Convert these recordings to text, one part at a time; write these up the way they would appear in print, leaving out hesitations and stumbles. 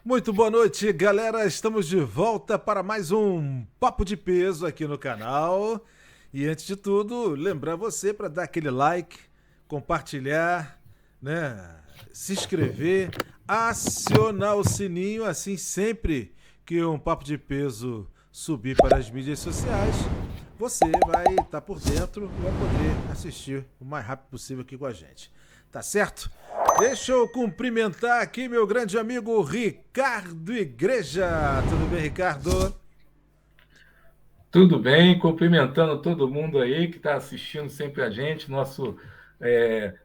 Muito boa noite, galera. Estamos de volta para mais um Papo de Peso aqui no canal. E antes de tudo, lembrar você para dar aquele like, compartilhar, né? Se inscrever, acionar o sininho, assim sempre que um Papo de Peso subir para as mídias sociais, você vai estar por dentro e vai poder assistir o mais rápido possível aqui com a gente. Tá certo? Deixa eu cumprimentar aqui meu grande amigo Ricardo Igreja. Tudo bem, Ricardo? Tudo bem, cumprimentando todo mundo aí que está assistindo sempre a gente, nosso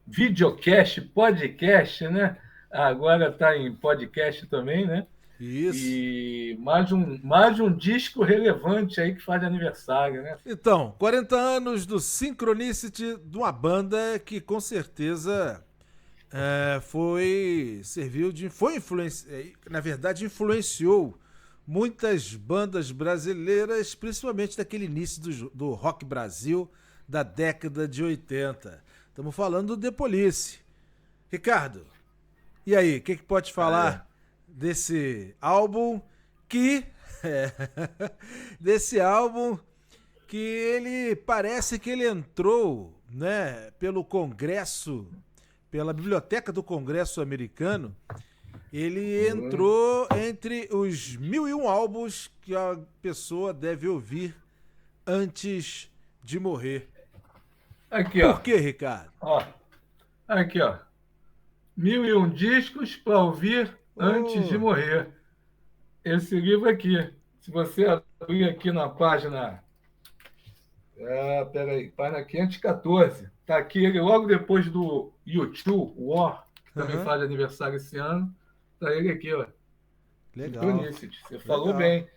videocast, podcast, né? Agora está em podcast também, né? Isso. E mais um disco relevante aí que faz aniversário, né? Então, 40 anos do Synchronicity, de uma banda que com certeza na verdade, influenciou muitas bandas brasileiras, principalmente daquele início do rock Brasil da década de 80. Estamos falando do The Police. Ricardo, e aí, o que pode É. falar desse álbum que. é, desse álbum que ele parece que ele entrou, né, pelo Congresso, pela Biblioteca do Congresso americano, ele entrou entre os 1001 álbuns que a pessoa deve ouvir antes de morrer. Aqui, Por ó. quê, Ricardo? Ó, aqui, ó. 1001 discos para ouvir antes de Oh, morrer. Esse livro aqui. Se você abrir aqui na página. Peraí, página 514. Tá aqui ele logo depois do YouTube, War, que também aham, faz aniversário esse ano. Tá ele aqui, ó. legal, Synchronicity. Você falou legal. bem.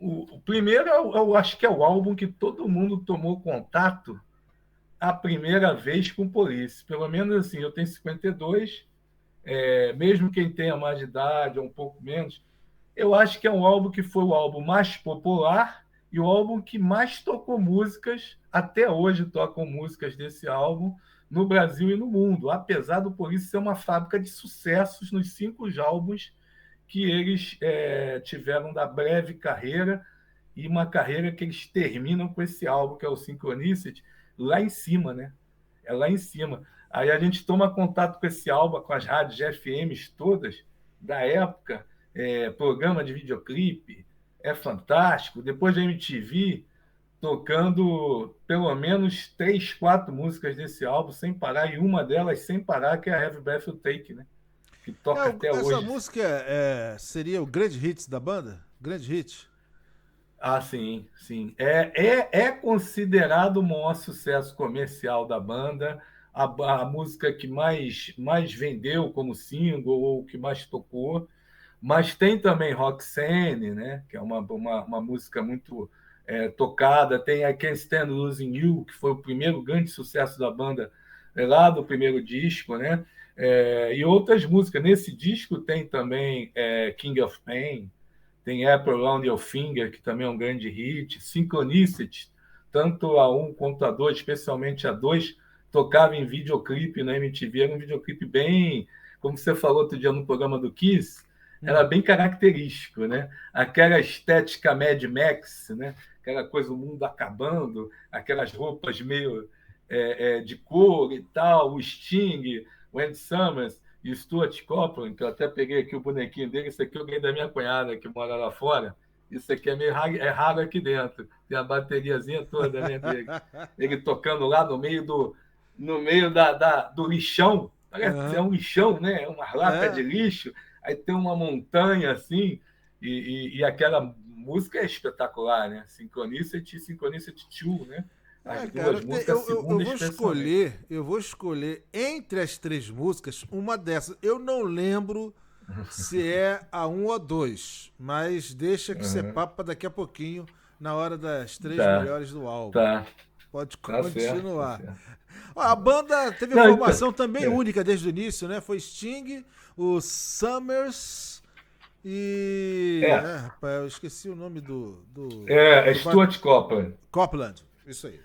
O primeiro, eu acho que é o álbum que todo mundo tomou contato a primeira vez com Police. Pelo menos assim, eu tenho 52, mesmo quem tenha mais de idade ou um pouco menos, eu acho que é um álbum que foi o álbum mais popular e o álbum que mais tocou músicas, até hoje tocam músicas desse álbum no Brasil e no mundo, apesar do Police ser uma fábrica de sucessos nos 5 álbuns que eles tiveram da breve carreira, e uma carreira que eles terminam com esse álbum, que é o Synchronicity, lá em cima, né? É lá em cima. Aí a gente toma contato com esse álbum, com as rádios FMs todas da época, programa de videoclipe, é fantástico. Depois da MTV, tocando pelo menos 3, 4 músicas desse álbum sem parar, e uma delas sem parar, que é a Heavy Breath You Take, né? Que toca até Essa hoje. música seria o grande hit da banda? Grande hit? Ah, sim, sim. É considerado o maior sucesso comercial da banda, a música que mais vendeu como single ou que mais tocou, mas tem também Roxanne, né? Que é uma música muito tocada, tem I Can't Stand Losing You, que foi o primeiro grande sucesso da banda lá do primeiro disco, né? E outras músicas. Nesse disco tem também King of Pain, tem Apple Around Your Finger, que também é um grande hit, Synchronicity, tanto a um quanto a 2, especialmente a 2, tocava em videoclipe na MTV, era um videoclipe bem, como você falou outro dia no programa do Kiss, era Hum. bem característico, né? Aquela estética Mad Max, né? Aquela coisa, o mundo acabando, aquelas roupas meio de cor e tal, o Sting, o Andy Summers, e o Stuart Copeland, que eu até peguei aqui o bonequinho dele, isso aqui eu ganhei da minha cunhada, que mora lá fora. Isso aqui é meio raro, é raro aqui dentro. Tem a bateriazinha toda, né, dele. Ele tocando lá no meio do lixão. Parece é Aham. um lixão, né? É uma lata de É. lixo. Aí tem uma montanha assim, e aquela música é espetacular, né? Synchronicity e Synchronicity 2, né? As Cara, duas músicas, a eu segunda vou especialmente. eu vou escolher entre as três músicas uma dessas. Eu não lembro se é a um ou a 2, mas deixa que isso é Uhum. papo pra daqui a pouquinho, na hora das três Tá, melhores do álbum. tá. Pode Tá certo, tá continuar. certo. Ó, a banda teve Não, então, formação também é, única desde o início, né? Foi Sting, o Summers e. é, Rapaz, eu esqueci o nome é do Stuart Copeland. Copland. Isso aí.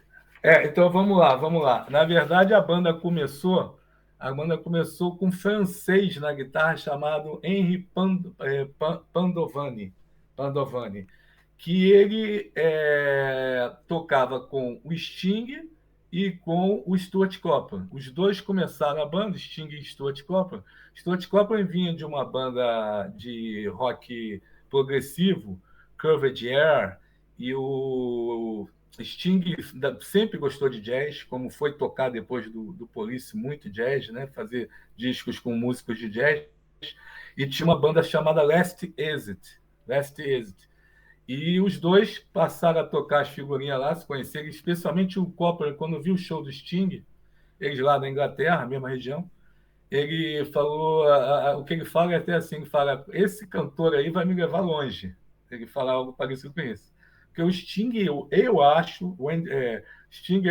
Então vamos lá, vamos lá. Na verdade, a banda começou. A banda começou com um francês na guitarra chamado Henri Pandovani, que ele tocava com o Sting e com o Stuart Copeland. Os dois começaram a banda, Sting e Stuart Copeland. Stuart Copeland vinha de uma banda de rock progressivo, Curved Air, e o Sting sempre gostou de jazz, como foi tocar depois do Police, muito jazz, né? Fazer discos com músicos de jazz. E tinha uma banda chamada Last Exit. E os dois passaram a tocar as figurinhas lá, se conheceram, especialmente o Coppola, quando viu o show do Sting, eles lá da Inglaterra, mesma região, ele falou, o que ele fala é até assim, ele fala, esse cantor aí vai me levar longe. Ele fala algo parecido com isso. Porque o Sting, eu acho, Sting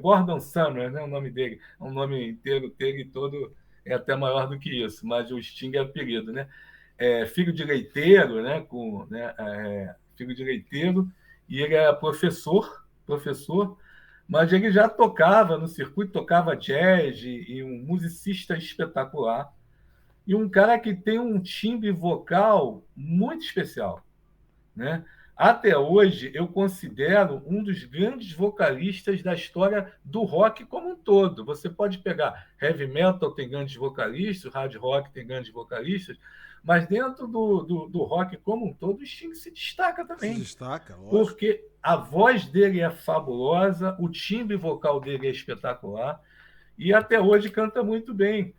Gordon Sumner, né, o nome dele, o nome inteiro dele todo é até maior do que isso, mas o Sting é apelido, né? Filho de leiteiro, né, filho de leiteiro, e ele era professor, mas ele já tocava no circuito, tocava jazz, e um musicista espetacular, e um cara que tem um timbre vocal muito especial, né? Até hoje, eu considero um dos grandes vocalistas da história do rock como um todo. Você pode pegar heavy metal, tem grandes vocalistas, hard rock tem grandes vocalistas, mas dentro do rock como um todo, o Sting se destaca também. Se destaca, lógico. Porque a voz dele é fabulosa, o timbre vocal dele é espetacular, e até hoje canta muito bem.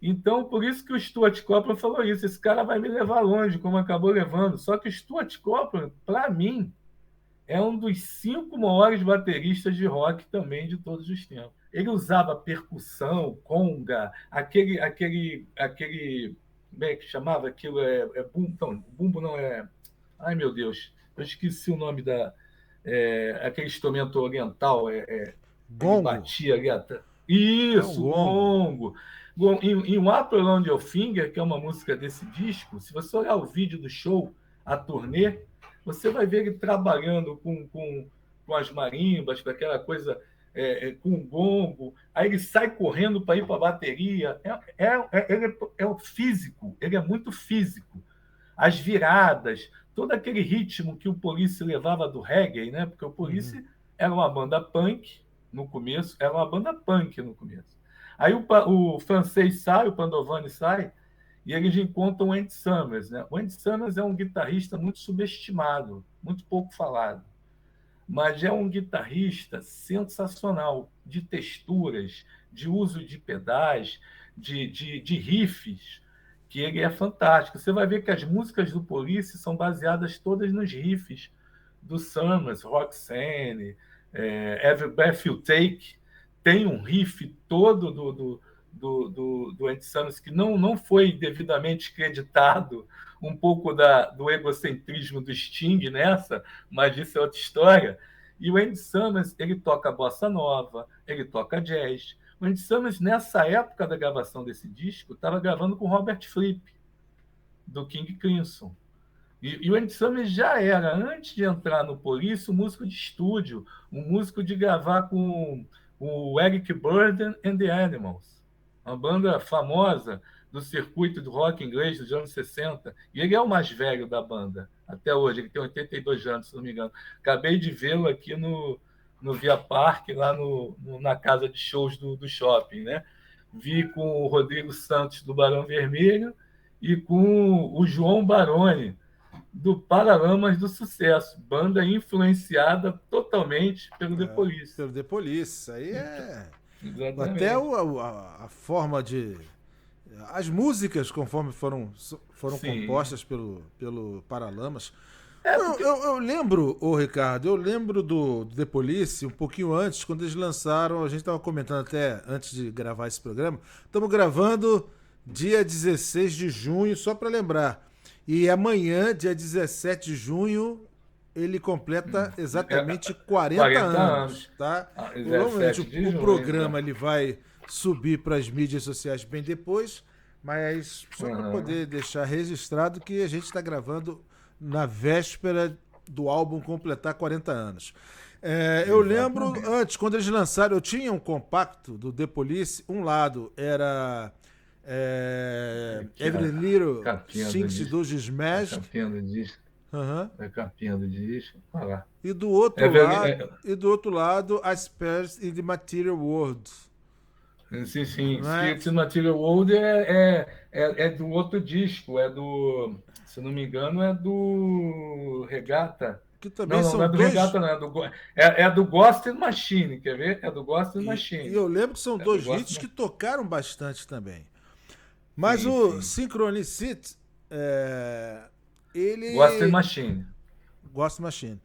Então, por isso que o Stuart Copeland falou isso. Esse cara vai me levar longe, como acabou levando. Só que o Stuart Copeland, para mim, é um dos 5 maiores bateristas de rock também de todos os tempos. Ele usava percussão, conga, aquele como é que chamava aquilo? Bumbo, não, bumbo não é... Ai, meu Deus, eu esqueci o nome aquele instrumento oriental. Gongo. Ele batia ali atrás. Isso, gongo. Em Um Apple Around Your Finger, que é uma música desse disco, se você olhar o vídeo do show, a turnê, você vai ver ele trabalhando com as marimbas, com aquela coisa, com o gongo, aí ele sai correndo para ir para a bateria. Ele é o físico, ele é muito físico. As viradas, todo aquele ritmo que o Police levava do reggae, né? Porque o Police era uma banda punk no começo, Aí o francês sai, o Pandovani sai, e eles encontram o Andy Summers, né? O Andy Summers é um guitarrista muito subestimado, muito pouco falado, mas é um guitarrista sensacional, de texturas, de uso de pedais, de riffs, que ele é fantástico. Você vai ver que as músicas do Police são baseadas todas nos riffs do Summers, Roxanne, Every Breath You Take, tem um riff todo do Andy Summers que não foi devidamente creditado, um pouco do egocentrismo do Sting nessa, mas isso é outra história. E o Andy Summers, ele toca bossa nova, ele toca jazz. O Andy Summers, nessa época da gravação desse disco, estava gravando com Robert Fripp, do King Crimson. E o Andy Summers já era, antes de entrar no Police, um músico de estúdio, um músico de gravar com o Eric Burdon and the Animals, uma banda famosa do circuito do rock inglês dos anos 60. E ele é o mais velho da banda, até hoje. Ele tem 82 anos, se não me engano. Acabei de vê-lo aqui no Via Park, lá na casa de shows do shopping, né? Vi com o Rodrigo Santos, do Barão Vermelho, e com o João Baroni, do Paralamas do Sucesso, banda influenciada totalmente pelo The Police. Pelo The Police, aí Exatamente. Até a forma de... As músicas, conforme foram compostas pelo Paralamas. Eu lembro, Ricardo, do The Police um pouquinho antes, quando eles lançaram, a gente estava comentando até antes de gravar esse programa, estamos gravando dia 16 de junho, só para lembrar. E amanhã, dia 17 de junho, ele completa exatamente 40 anos, tá? Provavelmente o programa ele vai subir para as mídias sociais bem depois, mas só para poder deixar registrado que a gente está gravando na véspera do álbum completar 40 anos. Eu lembro, Exatamente. antes, quando eles lançaram, eu tinha um compacto do The Police. Um lado era Aqui Every a Little capinha do Things disco. Do A Smash. capinha do disco. Aham. A capinha do disco. Olha lá. E do É, outro ver- lado, I Spirits in the Material World. sim, sim. Não é? Spirits in Material World é do outro disco, é do, se eu não me engano, é do Regata. Que também Não, não, não são é do dois. Regata, não, é do Ghost in Machine, quer ver? É do Ghost in E Machine. eu lembro que são É do dois Ghost hits in que Machine. tocaram bastante também. Mas Sim, o sim. Synchronicity, Ghost in ele. Machine. Ghost Machine.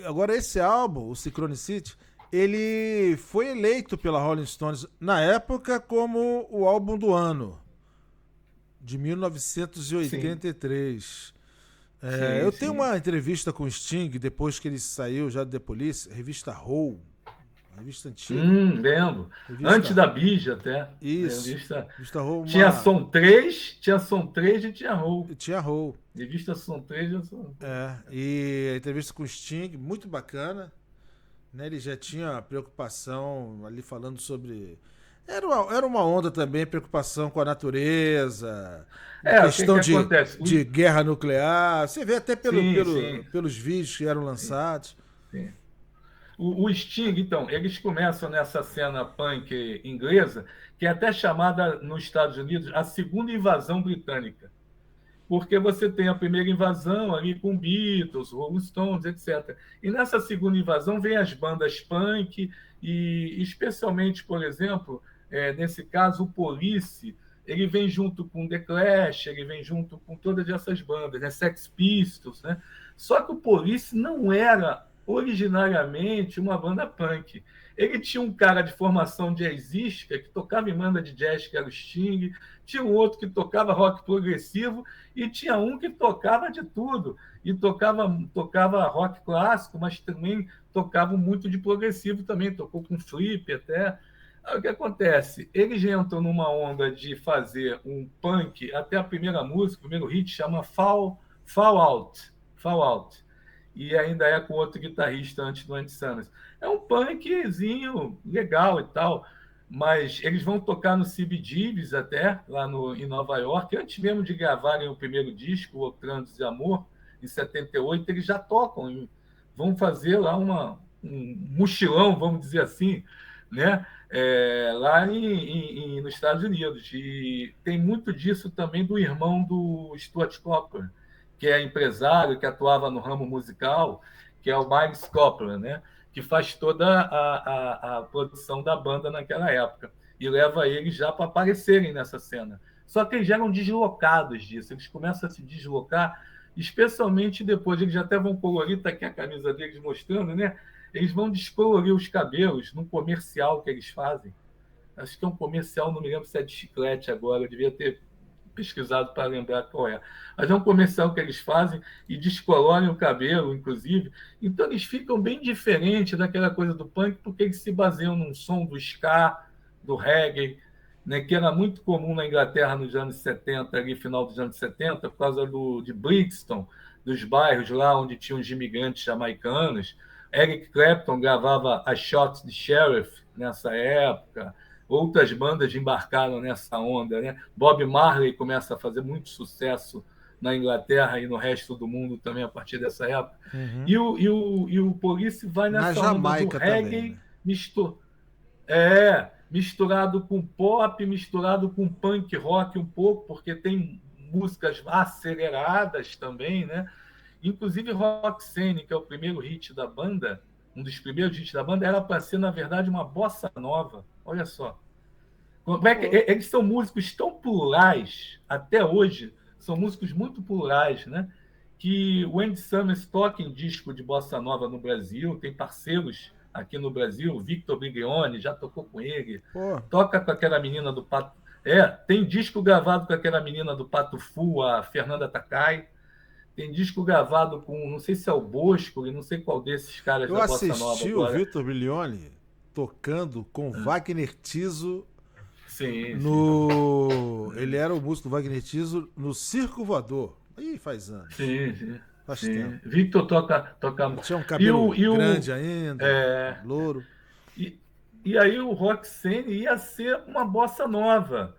Agora, esse álbum, o Synchronicity, ele foi eleito pela Rolling Stones na época como o álbum do ano, de Sim, 1983. sim, Eu tenho sim. uma entrevista com o Sting depois que ele saiu já do The Police, revista Roll, revista antiga. Lembro. Antes Revista da Bija até. Isso. Revista. Revista Roll, Tinha Som 3 e tinha Roll. tinha Roll. Revista Som 3 e Som 3. E a entrevista com o Sting, muito bacana. Né, ele já tinha preocupação ali falando sobre. Era uma onda também, preocupação com a natureza, O que que questão acontece? de guerra nuclear. Você vê até Sim, sim, pelos vídeos que eram sim, lançados. sim. O Sting, então, eles começam nessa cena punk inglesa, que é até chamada nos Estados Unidos a segunda invasão britânica. Porque você tem a primeira invasão ali com Beatles, Rolling Stones, etc. E nessa segunda invasão vem as bandas punk e, especialmente, por exemplo, nesse caso, o Police, ele vem junto com The Clash, ele vem junto com todas essas bandas, né? Sex Pistols, né? Só que o Police não era originariamente uma banda punk. Ele tinha um cara de formação jazzística que tocava em banda de jazz, que era o Sting, tinha um outro que tocava rock progressivo, e tinha um que tocava de tudo. E tocava rock clássico, mas também tocava muito de progressivo também. Tocou com Flip até. Aí, o que acontece? Eles entram numa onda de fazer um punk, até a primeira música, o primeiro hit, chama Fall Out. Fall Out. E ainda é com outro guitarrista antes do Andy Summers. É um punkzinho legal e tal, mas eles vão tocar no CBGBs até, lá em Nova York. Antes mesmo de gravarem o primeiro disco, O Trânsito de Amor, em 78, eles já tocam, vão fazer lá um mochilão, vamos dizer assim, né? Lá nos Estados Unidos. E tem muito disso também do irmão do Stuart Copeland, que é empresário, que atuava no ramo musical, que é o Miles Copeland, né? Que faz toda a produção da banda naquela época e leva eles já para aparecerem nessa cena. Só que eles já eram deslocados disso, eles começam a se deslocar, especialmente depois, eles já até vão colorir, está aqui a camisa deles mostrando, né? Eles vão descolorir os cabelos num comercial que eles fazem. Acho que é um comercial, não me lembro se é de chiclete agora, eu devia ter pesquisado para lembrar qual é. Mas é um comercial que eles fazem e descoloram o cabelo, inclusive. Então, eles ficam bem diferentes daquela coisa do punk, porque eles se baseiam num som do ska, do reggae, né, que era muito comum na Inglaterra nos anos 70, ali, final dos anos 70, por causa de Brixton, dos bairros lá onde tinham os imigrantes jamaicanos. Eric Clapton gravava a Shots de Sheriff nessa época. Outras bandas embarcaram nessa onda, né? Bob Marley começa a fazer muito sucesso na Inglaterra e no resto do mundo também a partir dessa época. Uhum. E o Police vai Na nessa onda do Jamaica também, reggae né? misturado com pop, misturado com punk rock um pouco, porque tem músicas aceleradas também, né? Inclusive Roxane, que é o primeiro hit da banda, um dos primeiros hits da banda, era para ser, na verdade, uma bossa nova. Olha só. Como é que Pô, eles são músicos tão plurais até hoje, são músicos muito plurais, né? Que o Andy Summers toca em disco de bossa nova no Brasil, tem parceiros aqui no Brasil, Victor Briglione já tocou com ele, pô. toca com aquela menina do Pato. Tem disco gravado com aquela menina do Pato Fu, a Fernanda Takai. Tem disco gravado com, não sei se é o Bosco, e não sei qual desses caras Eu da Bossa Nova assisti o agora. Vitor Briglione tocando com Wagner Tiso Sim, sim. no. Ele era o músico do Wagner Tiso no Circo Voador. Ih, faz anos. Sim, sim. Faz tempo. Sim. Victor toca. Tinha um E cabelo o, e grande o, ainda, é, louro. E, e aí o Roxane ia ser uma bossa nova.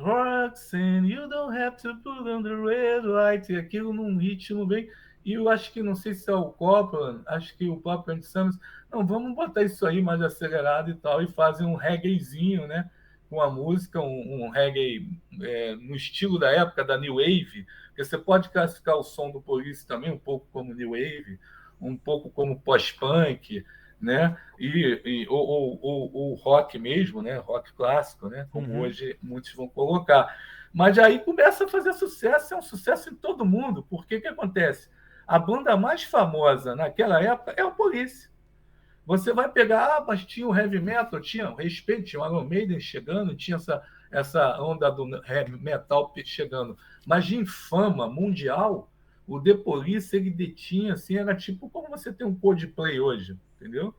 Roxane, you don't have to put on the red light. E aquilo num ritmo bem. E eu acho que, não sei se é o Copland, acho que o próprio Andy Summers, não, vamos botar isso aí mais acelerado e tal, e fazem um reggaezinho, né? Com a música, um reggae no estilo da época da New Wave, porque você pode classificar o som do Police também um pouco como New Wave, um pouco como pós-punk, né? Ou rock mesmo, né? Rock clássico, né? Como Uhum. hoje muitos vão colocar. Mas aí começa a fazer sucesso, é um sucesso em todo mundo, porque o que acontece? A banda mais famosa naquela época é o Police. Você vai pegar, mas tinha o heavy metal, tinha o respeito, tinha o Iron Maiden chegando, tinha essa onda do heavy metal chegando. Mas de infama mundial, o The Police ele detinha, assim, era tipo como você tem um Coldplay hoje, entendeu?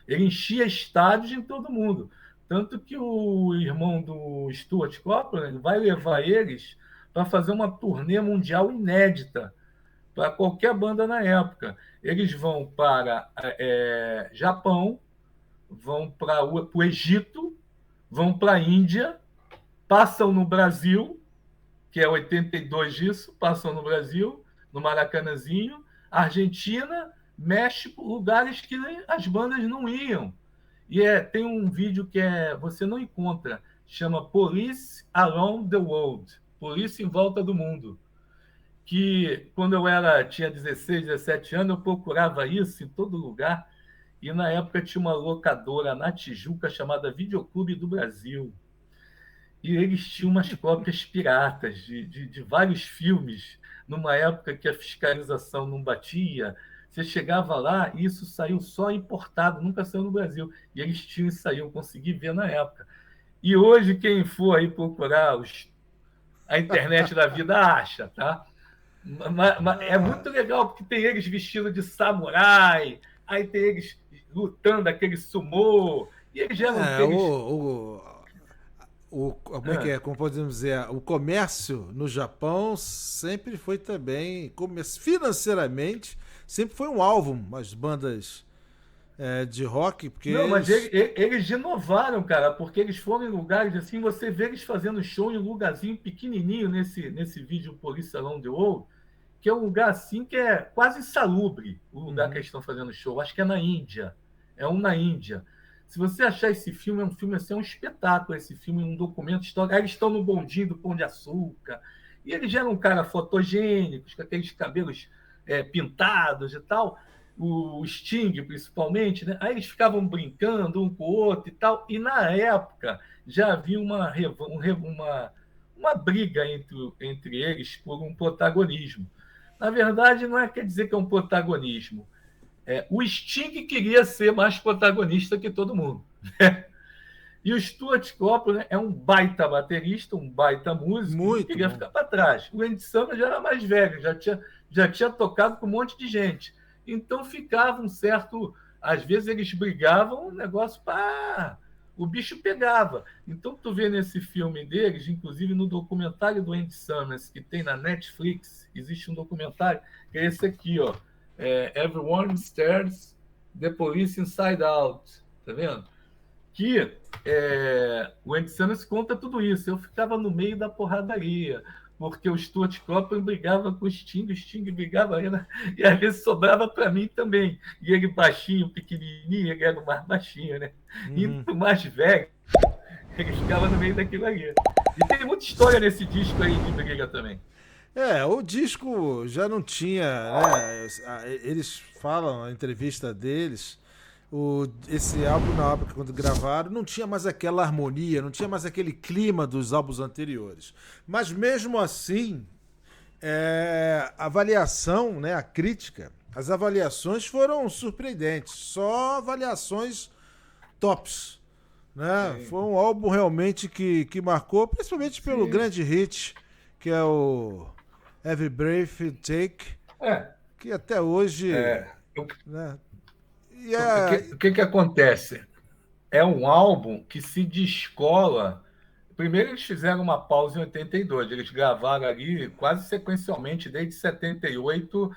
Ele enchia estádios em todo mundo. Tanto que o irmão do Stuart Copeland vai levar eles para fazer uma turnê mundial inédita para qualquer banda na época. Eles vão para Japão, vão para o Egito, vão para a Índia, passam no Brasil, que é 82 disso, passam no Brasil, no Maracanãzinho, Argentina, México, lugares que as bandas não iam. E tem um vídeo que você não encontra, chama Police Around the World, Polícia em Volta do Mundo, que quando tinha 16, 17 anos, eu procurava isso em todo lugar, e na época tinha uma locadora na Tijuca chamada Videoclube do Brasil, e eles tinham umas cópias piratas de vários filmes, numa época que a fiscalização não batia. Você chegava lá e isso saiu só importado, nunca saiu no Brasil. E eles tinham isso aí, eu consegui ver na época. E hoje, quem for aí procurar a internet da vida acha, tá? É muito Ah, legal, porque tem eles vestidos de samurai, aí tem eles lutando aquele sumô, e eles geram é, aqueles. como é que Ah, é? Como podemos dizer? O comércio no Japão sempre foi também, financeiramente, sempre foi um alvo, as bandas de rock, porque não, mas eles. eles inovaram, cara, porque eles foram em lugares assim, você vê eles fazendo show em um lugarzinho pequenininho nesse vídeo Police Around the World, que é um lugar assim que é quase insalubre, o lugar que Uhum. eles estão fazendo show. Acho que é na Índia. É um na Índia. Se você achar esse filme, é um filme assim, é um espetáculo esse filme, um documento histórico. Aí eles estão no bondinho do Pão de Açúcar. E eles eram um cara fotogênicos, com aqueles cabelos pintados e tal. O Sting, principalmente, né? Aí eles ficavam brincando um com o outro e tal. E na época já havia uma briga entre eles por um protagonismo. Na verdade, não quer dizer que é um protagonismo. O Sting queria ser mais protagonista que todo mundo. E o Stuart Copeland é um baita baterista, um baita músico, e não Muito queria bom. ficar para trás. O Andy Summers já era mais velho, já tinha tocado com um monte de gente. Então ficava um certo. Às vezes eles brigavam, o negócio pá, o bicho pegava. Então tu vê nesse filme deles, inclusive no documentário do Andy Summers, que tem na Netflix, existe um documentário, que é esse aqui, ó. Everyone Stares the Police Inside Out. Tá vendo? Que o Andy Summers conta tudo isso. Eu ficava no meio da porradaria, porque o Stuart Copeland brigava com o Sting brigava ainda, e às vezes sobrava para mim também. E ele baixinho, pequenininho, ele era o mais baixinho, né? E Uhum. o mais velho, ele ficava no meio daquilo ali. E tem muita história nesse disco aí de briga também. O disco já não tinha, né? Eles falam na entrevista deles, esse álbum na época quando gravaram não tinha mais aquela harmonia, não tinha mais aquele clima dos álbuns anteriores. Mas mesmo assim, a avaliação, né, a crítica, as avaliações foram surpreendentes, só avaliações tops. Né? Sim, Foi um álbum realmente que marcou, principalmente pelo sim. grande hit, que é o Every Breath You Take, É, que até hoje. é, o, Né? E o que acontece? É um álbum que se descola. Primeiro eles fizeram uma pausa em 82, eles gravaram ali quase sequencialmente, desde 78,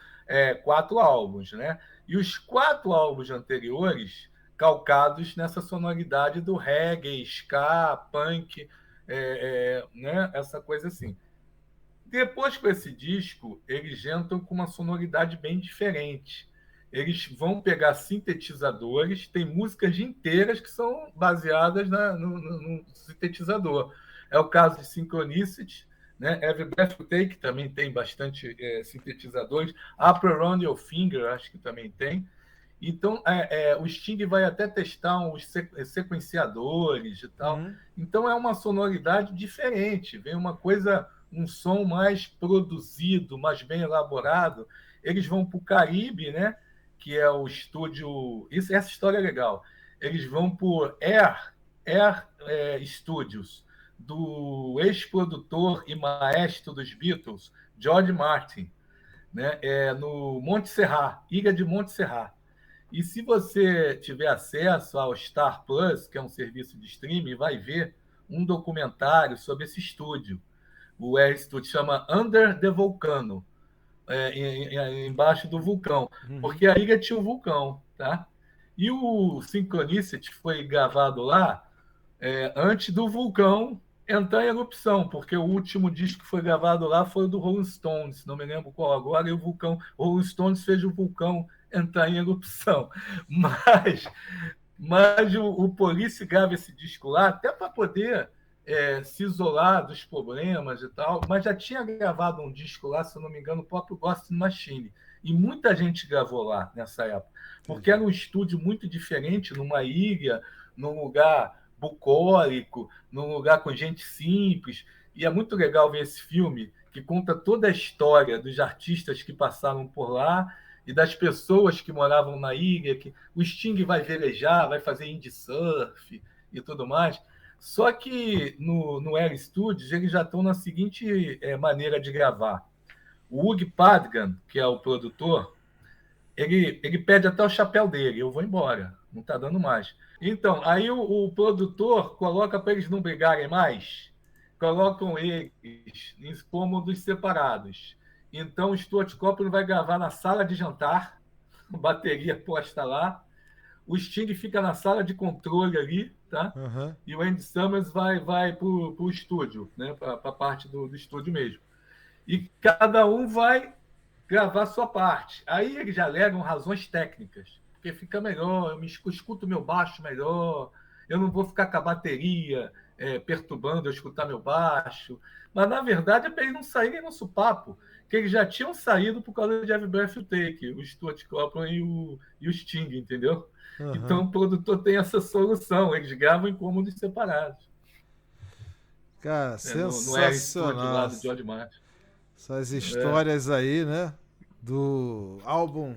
4 álbuns, né? E os 4 álbuns anteriores calcados nessa sonoridade do reggae, ska, punk, né? Essa coisa assim. Depois, com esse disco, eles entram com uma sonoridade bem diferente. Eles vão pegar sintetizadores, tem músicas inteiras que são baseadas no sintetizador. É o caso de Synchronicity, né? Every Breath You Take também tem bastante sintetizadores. Up Around Your Finger, acho que também tem. Então, o Sting vai até testar os sequenciadores e tal. Uhum. Então, é uma sonoridade diferente. Vem uma coisa, um som mais produzido, mais bem elaborado. Eles vão para o Caribe, né? Que é o estúdio... Essa história é legal. Eles vão por Air Studios, do ex-produtor e maestro dos Beatles, George Martin, né? No Monte Serrat, Ilha de Monte Serrat. E se você tiver acesso ao Star Plus, que é um serviço de streaming, vai ver um documentário sobre esse estúdio. O Air Studio chama Under the Volcano, embaixo do vulcão, porque a ilha tinha um vulcão, tá? E o Synchronicity foi gravado lá antes do vulcão entrar em erupção, porque o último disco que foi gravado lá foi o do Rolling Stones, não me lembro qual agora, e o Rolling Stones fez o vulcão entrar em erupção. Mas o Police grava esse disco lá até para poder se isolar dos problemas e tal, mas já tinha gravado um disco lá, se eu não me engano, o próprio Ghost Machine. E muita gente gravou lá nessa época, porque era um estúdio muito diferente, numa ilha, num lugar bucólico, num lugar com gente simples. E é muito legal ver esse filme, que conta toda a história dos artistas que passaram por lá e das pessoas que moravam na ilha, que o Sting vai velejar, vai fazer windsurf e tudo mais. Só que no Air Studios eles já estão na seguinte maneira de gravar. O Hugh Padgham, que é o produtor, ele pede até o chapéu dele, eu vou embora, não está dando mais. Então, aí o produtor coloca para eles não brigarem mais, colocam eles em cômodos separados. Então, o Stuart Copeland vai gravar na sala de jantar, bateria posta lá, o Sting fica na sala de controle ali, tá? Uhum. E o Andy Summers vai para o estúdio, né? Para a parte do estúdio mesmo. E cada um vai gravar sua parte. Aí eles já alegam razões técnicas, porque fica melhor, eu escuto meu baixo melhor, eu não vou ficar com a bateria perturbando eu escutar meu baixo. Mas, na verdade, é para eles não saírem no supapo, que eles já tinham saído por causa de Every Breath You Take, o Stuart Copeland e o Sting, entendeu? Uhum. Então, o produtor tem essa solução, eles gravam em cômodos separados. Cara, No Air Studio lá sensacional. do George Martin. Essas histórias aí, né? Do álbum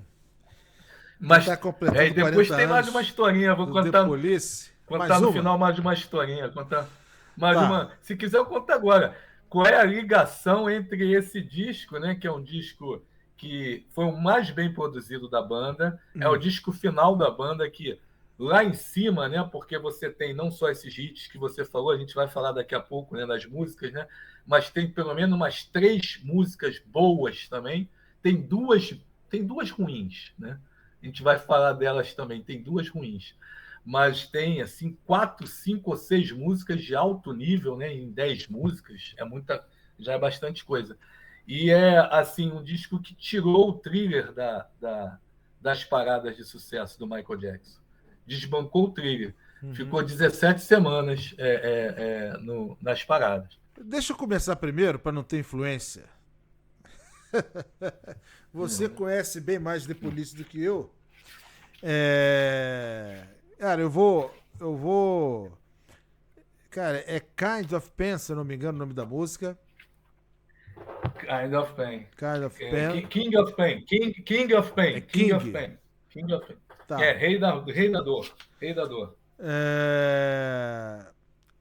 Mas que tá completando depois 40 tem mais anos uma historinha, vou do The contar. Police. Contar Mais no uma? final mais uma historinha. Contar mais Tá. uma. Se quiser, eu conto agora. Qual é a ligação entre esse disco, né? Que é um disco que foi o mais bem produzido da banda. É o disco final da banda que lá em cima, né? Porque você tem não só esses hits que você falou, a gente vai falar daqui a pouco, né? Das músicas, né? Mas tem pelo menos umas 3 músicas boas também. Tem duas ruins, né? A gente vai falar delas também. Tem 2 ruins. Mas tem assim 4, 5 ou 6 músicas de alto nível, né? Em 10 músicas já é bastante coisa. E é assim um disco que tirou o Thriller das paradas de sucesso do Michael Jackson, desbancou o Thriller, ficou 17 semanas nas paradas. Deixa eu começar primeiro para não ter influência. Você conhece bem mais The Police do que eu. Cara, eu vou. Cara, é Kind of Pain, se eu não me engano, o nome da música. Kind of Pain. Kind of Pain. King of Pain. King of Pain. É King King. of Pain. King of Pain. Tá. Rei da dor. Rei da dor.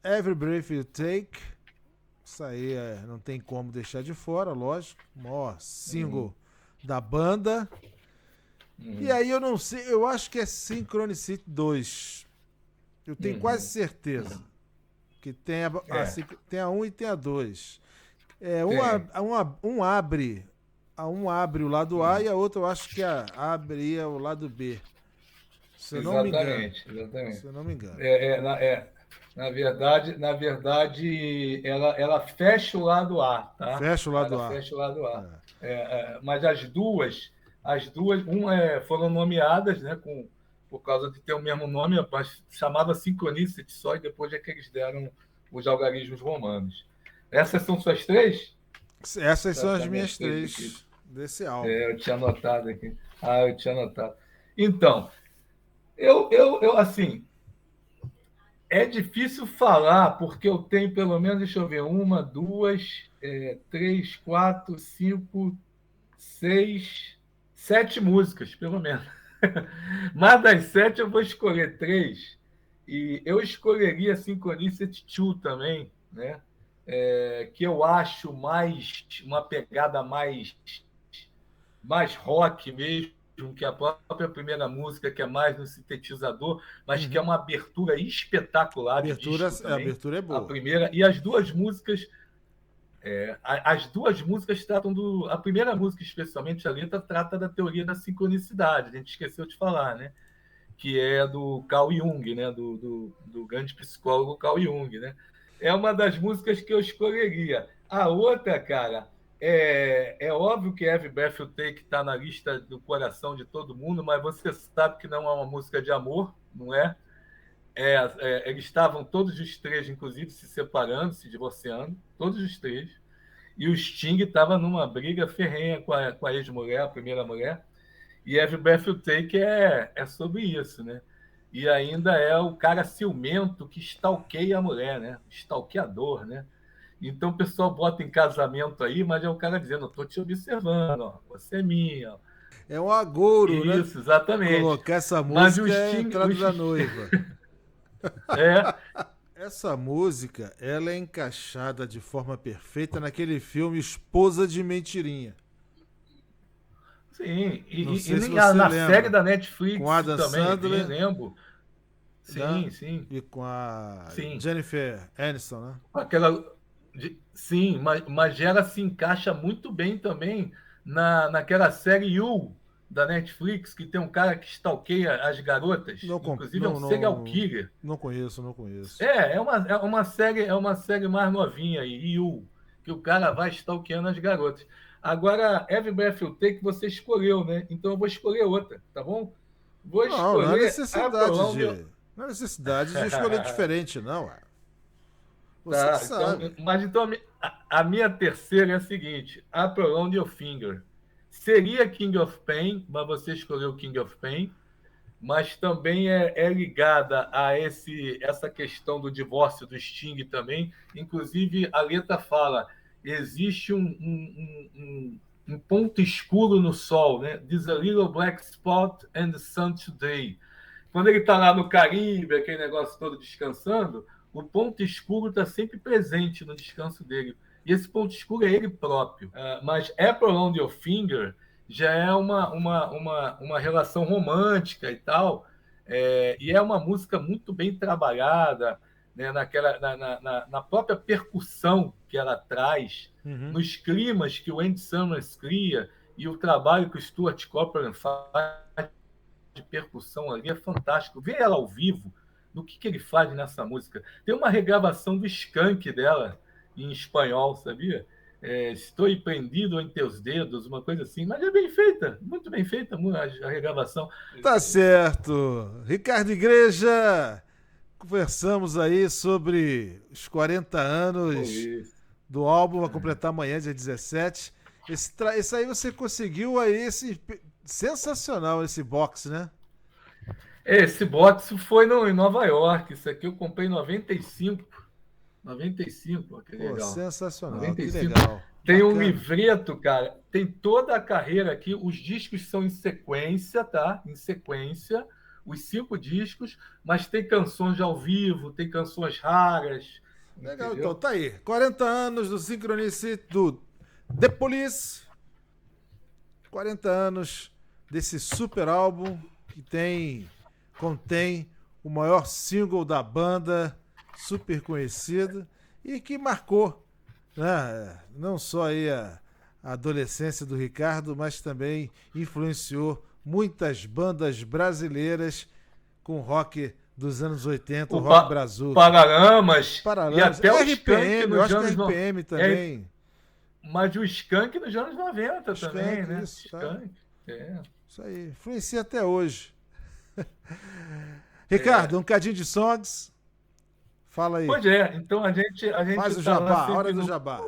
Every Breath You Take. Isso aí não tem como deixar de fora, lógico. O maior single da banda. E aí eu não sei, eu acho que é Synchronicity 2. Eu tenho quase certeza Que tem tem a 1 e tem a 2. Um abre o lado A e a outra eu acho que abria o lado B. Se eu não me engano. Exatamente. Se eu não me engano. Na verdade, ela fecha o lado A, tá? Fecha o lado ela A. Fecha o lado A. Mas as duas, foram nomeadas, né, por causa de ter o mesmo nome, mas chamava Synchronicity só, e depois é que eles deram os algarismos romanos. Essas são suas três? Essas são as minhas três desse álbum. Eu tinha anotado aqui. Eu tinha anotado. Então, assim, é difícil falar, porque eu tenho pelo menos, deixa eu ver, 1, 2, 3, 4, 5, 6, 7 músicas, pelo menos. Mas das 7 eu vou escolher 3. E eu escolheria Synchronicity 2 também, né? Que eu acho uma pegada mais rock mesmo, que a própria primeira música, que é mais no sintetizador, mas que é uma abertura espetacular de disco também. A abertura é boa. A primeira, e as duas músicas... as duas músicas tratam do... A primeira música, especialmente a letra, trata da teoria da sincronicidade, a gente esqueceu de falar, né? Que é do Carl Jung, né? Do grande psicólogo Carl Jung, né? É uma das músicas que eu escolheria. A outra, cara, é óbvio que Every Breath You Take está na lista do coração de todo mundo, mas você sabe que não é uma música de amor, não é? Eles estavam todos os três, inclusive, se separando, se divorciando, todos os três. E o Sting estava numa briga ferrenha com a ex-mulher, a primeira mulher. E Every Breath You Take é sobre isso, né? E ainda é o cara ciumento que stalkeia a mulher, né? Stalkeador, né? Então o pessoal bota em casamento aí, mas é o cara dizendo, eu tô te observando, ó, você é minha. Ó. É um agouro, né? Isso, exatamente. Colocar essa música é a entrada da noiva. Essa música, ela é encaixada de forma perfeita naquele filme Esposa de Mentirinha. Sim, na série da Netflix com Adam também, Sandler, lembro. Sim, né? sim. E com a Jennifer Aniston, né? Sim, mas ela se encaixa muito bem também naquela série You, da Netflix, que tem um cara que stalkeia as garotas. Inclusive é um serial killer. Não conheço. É uma série mais novinha aí, You, que o cara vai stalkeando as garotas. Agora, Every Breath You Take você escolheu, né? Então eu vou escolher outra, tá bom? Não há necessidade de escolher diferente, não. Você sabe. Então a minha terceira é a seguinte: Up Around Your Finger. Seria King of Pain, mas você escolheu King of Pain, mas também é ligada a essa questão do divórcio do Sting também. Inclusive, a letra fala: existe um ponto escuro no sol, né? There's a little black spot and the sun today. Quando ele está lá no Caribe, aquele negócio todo descansando, o ponto escuro está sempre presente no descanso dele. E esse ponto escuro é ele próprio. Mas Up Around Your Finger já é uma relação romântica e tal. E é uma música muito bem trabalhada, né, na própria percussão que ela traz, nos climas que o Andy Summers cria e o trabalho que o Stuart Copeland faz de percussão ali é fantástico. Ver ela ao vivo, no que ele faz nessa música. Tem uma regravação do Skank dela em espanhol, sabia? Estou prendido em teus dedos, uma coisa assim, mas é bem feita, muito bem feita a regravação. Tá certo. Ricardo Igreja, conversamos aí sobre os 40 anos do álbum, vai completar amanhã, dia 17. Esse aí você conseguiu aí, sensacional esse box, né? Esse box foi em Nova York, isso aqui eu comprei em 95, que legal. Sensacional, 95. Que legal. Tem um livreto, cara, tem toda a carreira aqui, os discos são em sequência, tá? Em sequência, os 5 discos, mas tem canções ao vivo, tem canções raras. Legal, entendeu? Então, tá aí. 40 anos do Synchronicity, do The Police. 40 anos desse super álbum que contém o maior single da banda, super conhecido e que marcou, né, não só aí a adolescência do Ricardo, mas também influenciou muitas bandas brasileiras com rock dos anos 80, o rock brazuca. Paralamas, e Paralamas, até o RPM, Skank eu nos acho que anos RPM também. Mas o Skank nos anos 90 também, Skank, né? isso, tá. Skank, é. Isso aí, influencia até hoje. Ricardo, um cadinho de songs. Fala aí. Pois é, então a gente Faz o tá lá jabá, sempre hora do jabá.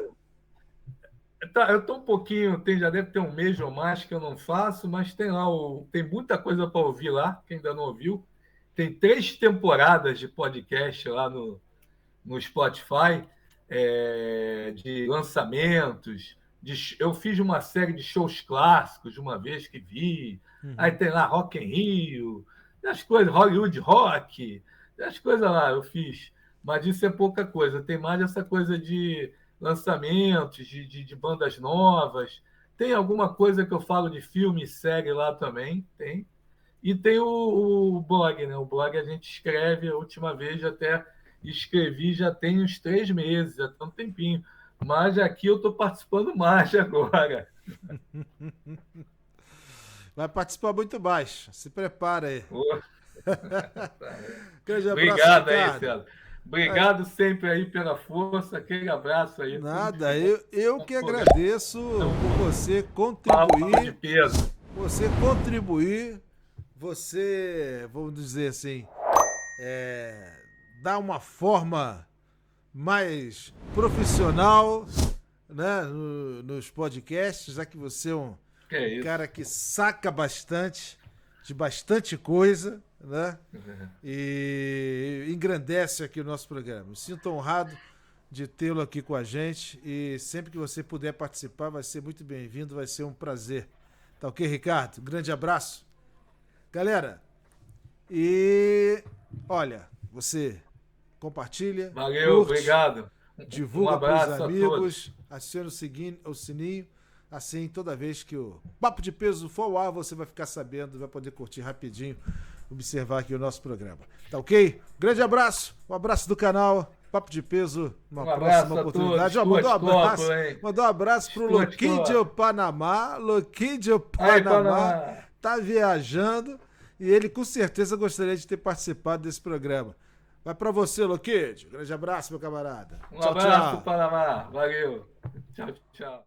Tá, eu tô um pouquinho, já deve ter um mês ou mais que eu não faço, mas tem lá tem muita coisa para ouvir lá, quem ainda não ouviu. Tem 3 temporadas de podcast lá no Spotify, de lançamentos. Eu fiz uma série de shows clássicos de uma vez que vi. Aí tem lá Rock in Rio, as coisas, Hollywood Rock, as coisas lá eu fiz. Mas isso é pouca coisa. Tem mais essa coisa de lançamentos, de bandas novas. Tem alguma coisa que eu falo de filme e série lá também, tem. E tem o blog, né? O blog a gente escreve, a última vez até escrevi, já tem uns 3 meses, já tem um tempinho. Mas aqui eu estou participando mais agora. Vai participar muito mais. Se prepara aí. Grande abraço, Obrigado Ricardo. aí, César. Obrigado sempre aí pela força. Aquele abraço aí. Nada, eu que agradeço por você contribuir. De peso. Você contribuir, você, vamos dizer assim, dar uma forma mais profissional, né, nos podcasts, já que você é um cara que saca bastante, de bastante coisa, né? E engrandece aqui o nosso programa. Me sinto honrado de tê-lo aqui com a gente e sempre que você puder participar vai ser muito bem-vindo, vai ser um prazer. Tá ok, Ricardo? Grande abraço. Galera, e olha, você compartilha. Valeu, curte, obrigado. Divulga para os amigos, aciona o sininho. Assim, toda vez que o Papo de Peso for ao ar, você vai ficar sabendo, vai poder curtir rapidinho, observar aqui o nosso programa. Tá ok? Grande abraço, um abraço do canal Papo de Peso, uma próxima oportunidade. Mandou um abraço pro Loquinho Panamá. Loquinho Panamá tá viajando e ele com certeza gostaria de ter participado desse programa. Vai pra você, Loquinho. Grande abraço, meu camarada. Um abraço, Panamá. Valeu. Tchau, tchau.